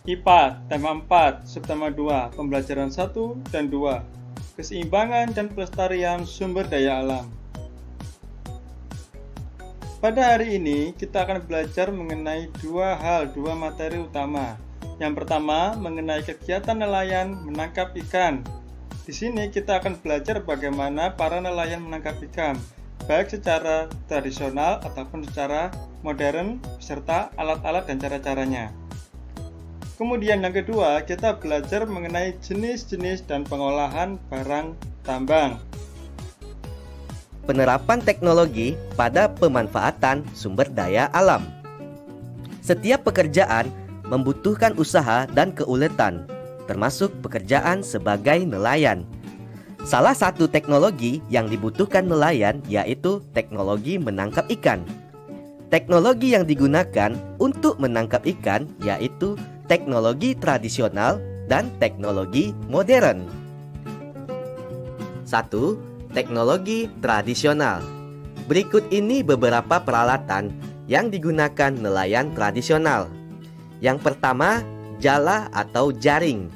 IPA, tema 4, subtema 2, pembelajaran 1 dan 2, keseimbangan dan pelestarian sumber daya alam. Pada hari ini, kita akan belajar mengenai dua materi utama. Yang pertama, mengenai kegiatan nelayan menangkap ikan. Di sini kita akan belajar bagaimana para nelayan menangkap ikan, baik secara tradisional ataupun secara modern, beserta alat-alat dan cara-caranya. Kemudian yang kedua, kita belajar mengenai jenis-jenis dan pengolahan barang tambang. Penerapan teknologi pada pemanfaatan sumber daya alam. Setiap pekerjaan membutuhkan usaha dan keuletan, termasuk pekerjaan sebagai nelayan. Salah satu teknologi yang dibutuhkan nelayan yaitu teknologi menangkap ikan. Teknologi yang digunakan untuk menangkap ikan yaitu teknologi tradisional dan teknologi modern. 1. Teknologi tradisional. Berikut ini beberapa peralatan yang digunakan nelayan tradisional. Yang pertama, jala atau jaring,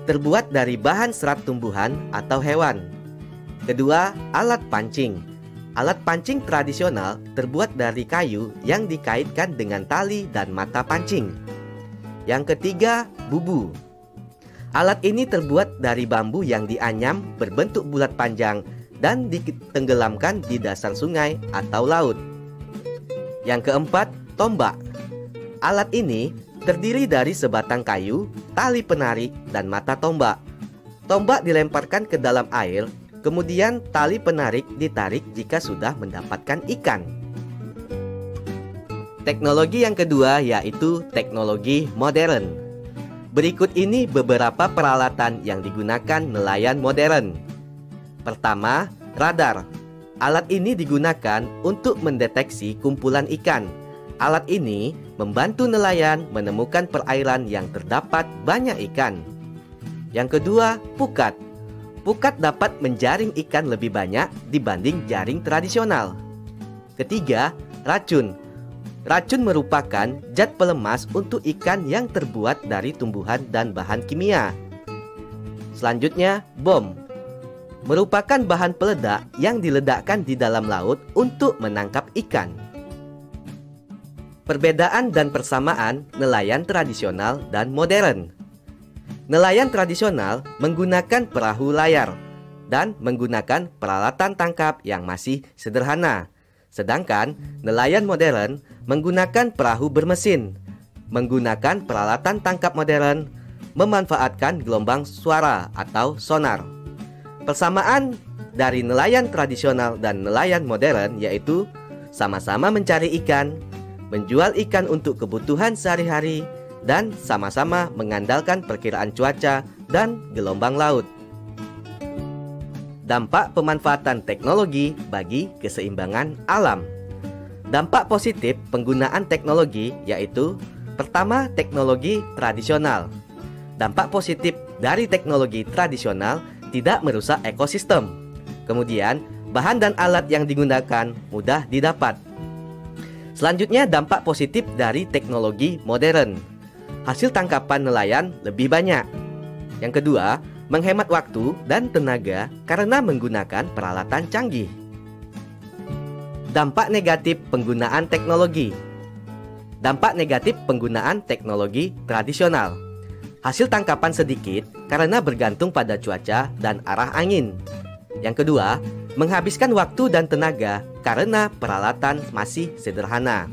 terbuat dari bahan serat tumbuhan atau hewan. Kedua, alat pancing. Alat pancing tradisional terbuat dari kayu yang dikaitkan dengan tali dan mata pancing. Yang ketiga, bubu. Alat ini terbuat dari bambu yang dianyam berbentuk bulat panjang dan ditenggelamkan di dasar sungai atau laut. Yang keempat, tombak. Alat ini terdiri dari sebatang kayu, tali penarik, dan mata tombak. Tombak dilemparkan ke dalam air, kemudian tali penarik ditarik jika sudah mendapatkan ikan. Teknologi yang kedua yaitu teknologi modern. Berikut ini beberapa peralatan yang digunakan nelayan modern. Pertama, radar. Alat ini digunakan untuk mendeteksi kumpulan ikan. Alat ini membantu nelayan menemukan perairan yang terdapat banyak ikan. Yang kedua, pukat. Pukat dapat menjaring ikan lebih banyak dibanding jaring tradisional. Ketiga, racun. Racun merupakan zat pelemas untuk ikan yang terbuat dari tumbuhan dan bahan kimia. Selanjutnya, bom. Merupakan bahan peledak yang diledakkan di dalam laut untuk menangkap ikan. Perbedaan dan persamaan nelayan tradisional dan modern. Nelayan tradisional menggunakan perahu layar dan menggunakan peralatan tangkap yang masih sederhana. Sedangkan nelayan modern menggunakan perahu bermesin, menggunakan peralatan tangkap modern, memanfaatkan gelombang suara atau sonar. Persamaan dari nelayan tradisional dan nelayan modern yaitu sama-sama mencari ikan, menjual ikan untuk kebutuhan sehari-hari, dan sama-sama mengandalkan perkiraan cuaca dan gelombang laut. Dampak pemanfaatan teknologi bagi keseimbangan alam. Dampak positif penggunaan teknologi yaitu: pertama, teknologi tradisional. Dampak positif dari teknologi tradisional tidak merusak ekosistem. Kemudian, bahan dan alat yang digunakan mudah didapat. Selanjutnya, dampak positif dari teknologi modern. Hasil tangkapan nelayan lebih banyak. Yang kedua, menghemat waktu dan tenaga karena menggunakan peralatan canggih. Dampak negatif penggunaan teknologi. Dampak negatif penggunaan teknologi tradisional. Hasil tangkapan sedikit karena bergantung pada cuaca dan arah angin. Yang kedua, menghabiskan waktu dan tenaga karena peralatan masih sederhana.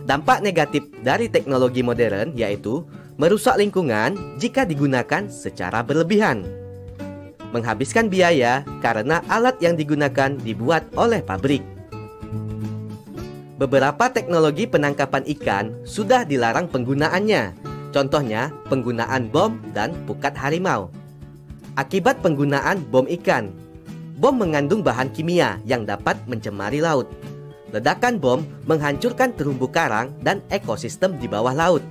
Dampak negatif dari teknologi modern yaitu merusak lingkungan jika digunakan secara berlebihan. Menghabiskan biaya karena alat yang digunakan dibuat oleh pabrik. Beberapa teknologi penangkapan ikan sudah dilarang penggunaannya. Contohnya penggunaan bom dan pukat harimau. Akibat penggunaan bom ikan. Bom mengandung bahan kimia yang dapat mencemari laut. Ledakan bom menghancurkan terumbu karang dan ekosistem di bawah laut.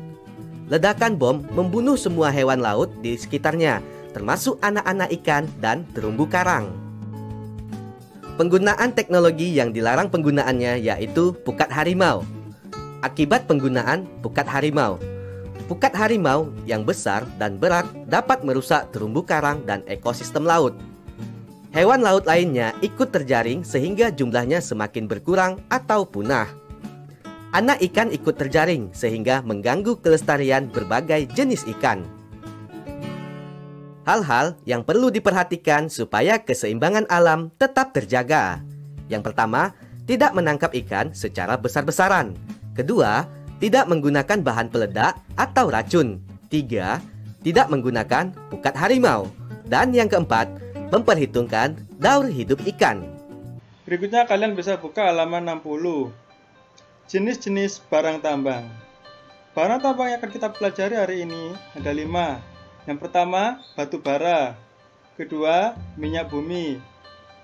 Ledakan bom membunuh semua hewan laut di sekitarnya, termasuk anak-anak ikan dan terumbu karang. Penggunaan teknologi yang dilarang penggunaannya yaitu pukat harimau. Akibat penggunaan pukat harimau. pukat harimau yang besar dan berat dapat merusak terumbu karang dan ekosistem laut. Hewan laut lainnya ikut terjaring sehingga jumlahnya semakin berkurang atau punah. Anak ikan ikut terjaring sehingga mengganggu kelestarian berbagai jenis ikan. Hal-hal yang perlu diperhatikan supaya keseimbangan alam tetap terjaga. Yang pertama, tidak menangkap ikan secara besar-besaran. Kedua, tidak menggunakan bahan peledak atau racun. Tiga, tidak menggunakan pukat harimau. Dan yang keempat, memperhitungkan daur hidup ikan. Berikutnya kalian bisa buka halaman 60. Jenis-jenis barang tambang. Barang tambang yang akan kita pelajari hari ini ada 5. Yang pertama, batu bara. Kedua, minyak bumi.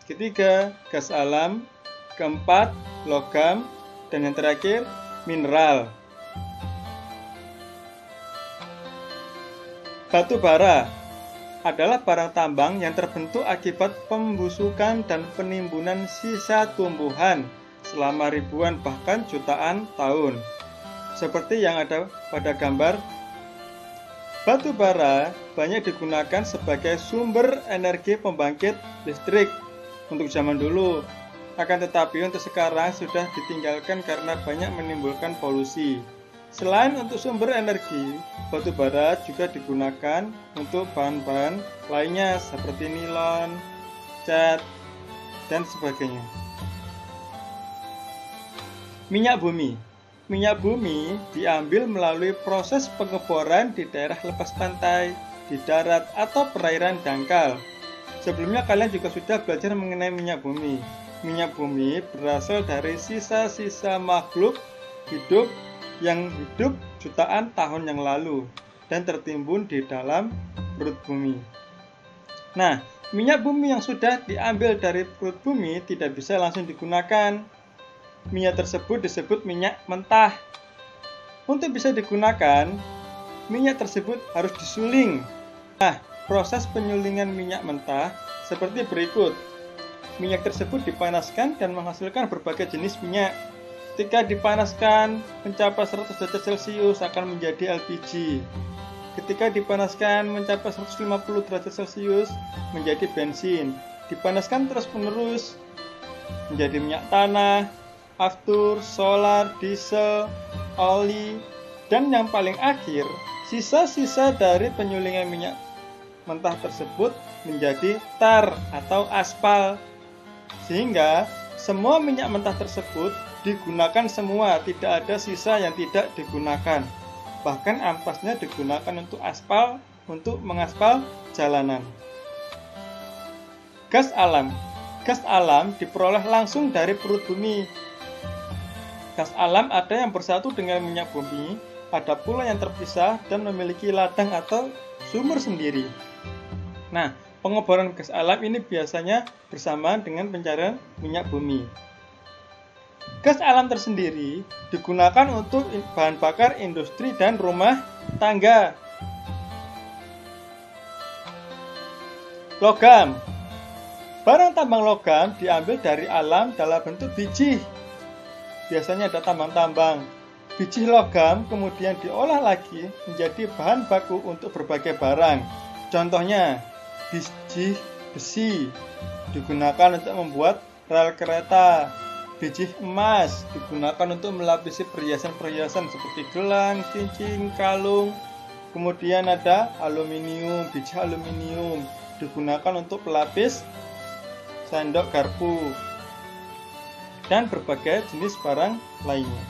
Ketiga, gas alam. Keempat, logam. Dan yang terakhir, mineral. Batu bara adalah barang tambang yang terbentuk akibat pembusukan dan penimbunan sisa tumbuhan selama ribuan bahkan jutaan tahun. Seperti yang ada pada gambar, batu bara banyak digunakan sebagai sumber energi pembangkit listrik untuk zaman dulu. Akan tetapi untuk sekarang sudah ditinggalkan karena banyak menimbulkan polusi. Selain untuk sumber energi, batu bara juga digunakan untuk bahan-bahan lainnya seperti nilon, cat, dan sebagainya. Minyak bumi. Minyak bumi diambil melalui proses pengeboran di daerah lepas pantai, di darat, atau perairan dangkal. Sebelumnya kalian juga sudah belajar mengenai minyak bumi. Minyak bumi berasal dari sisa-sisa makhluk hidup yang hidup jutaan tahun yang lalu dan tertimbun di dalam perut bumi. Nah, minyak bumi yang sudah diambil dari perut bumi tidak bisa langsung digunakan. Minyak tersebut disebut minyak mentah. Untuk bisa digunakan, minyak tersebut harus disuling. Nah, proses penyulingan minyak mentah seperti berikut. Minyak tersebut dipanaskan dan menghasilkan berbagai jenis minyak. Ketika dipanaskan mencapai 100 derajat Celcius akan menjadi LPG. Ketika dipanaskan mencapai 150 derajat Celcius menjadi bensin. Dipanaskan terus-menerus menjadi minyak tanah, aftur, solar, diesel, oli, dan yang paling akhir, sisa-sisa dari penyulingan minyak mentah tersebut menjadi tar atau aspal. Sehingga semua minyak mentah tersebut digunakan semua, tidak ada sisa yang tidak digunakan. Bahkan ampasnya digunakan untuk aspal, untuk mengaspal jalanan. Gas alam. Gas alam diperoleh langsung dari perut bumi. Gas alam ada yang bersatu dengan minyak bumi, ada pula yang terpisah dan memiliki ladang atau sumber sendiri. Nah, pengeboran gas alam ini biasanya bersamaan dengan pencarian minyak bumi. Gas alam tersendiri digunakan untuk bahan bakar industri dan rumah tangga. Logam. Barang tambang logam diambil dari alam dalam bentuk biji. Biasanya ada tambang-tambang. Biji logam kemudian diolah lagi menjadi bahan baku untuk berbagai barang. Contohnya, biji besi digunakan untuk membuat rel kereta. Biji emas digunakan untuk melapisi perhiasan-perhiasan seperti gelang, cincin, kalung. Kemudian ada aluminium, biji aluminium digunakan untuk pelapis sendok garpu dan berbagai jenis barang lainnya.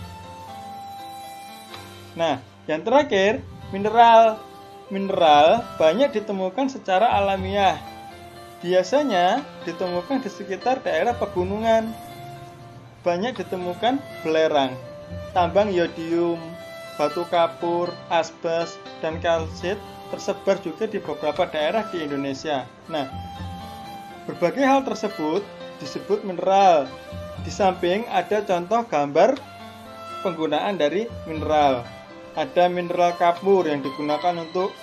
Nah, yang terakhir, mineral. Mineral banyak ditemukan secara alamiah. Biasanya ditemukan di sekitar daerah pegunungan. Banyak ditemukan belerang, tambang yodium, batu kapur, asbes, dan kalsit tersebar juga di beberapa daerah di Indonesia. Nah, berbagai hal tersebut disebut mineral. Di samping ada contoh gambar penggunaan dari mineral. Ada mineral kapur yang digunakan untuk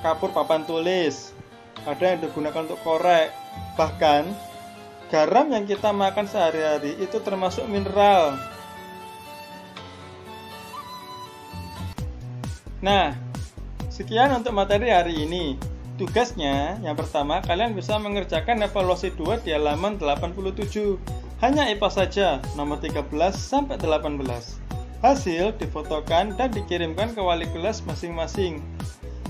kapur papan tulis. Ada yang digunakan untuk korek. Bahkan garam yang kita makan sehari-hari itu termasuk mineral. Nah, sekian untuk materi hari ini. Tugasnya, yang pertama, kalian bisa mengerjakan evaluasi 2 di halaman 87. Hanya IPA saja, nomor 13 sampai 18. Hasil difotokan dan dikirimkan ke wali kelas masing-masing.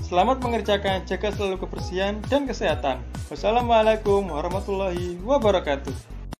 Selamat mengerjakan, jaga selalu kebersihan dan kesehatan. Wassalamualaikum warahmatullahi wabarakatuh.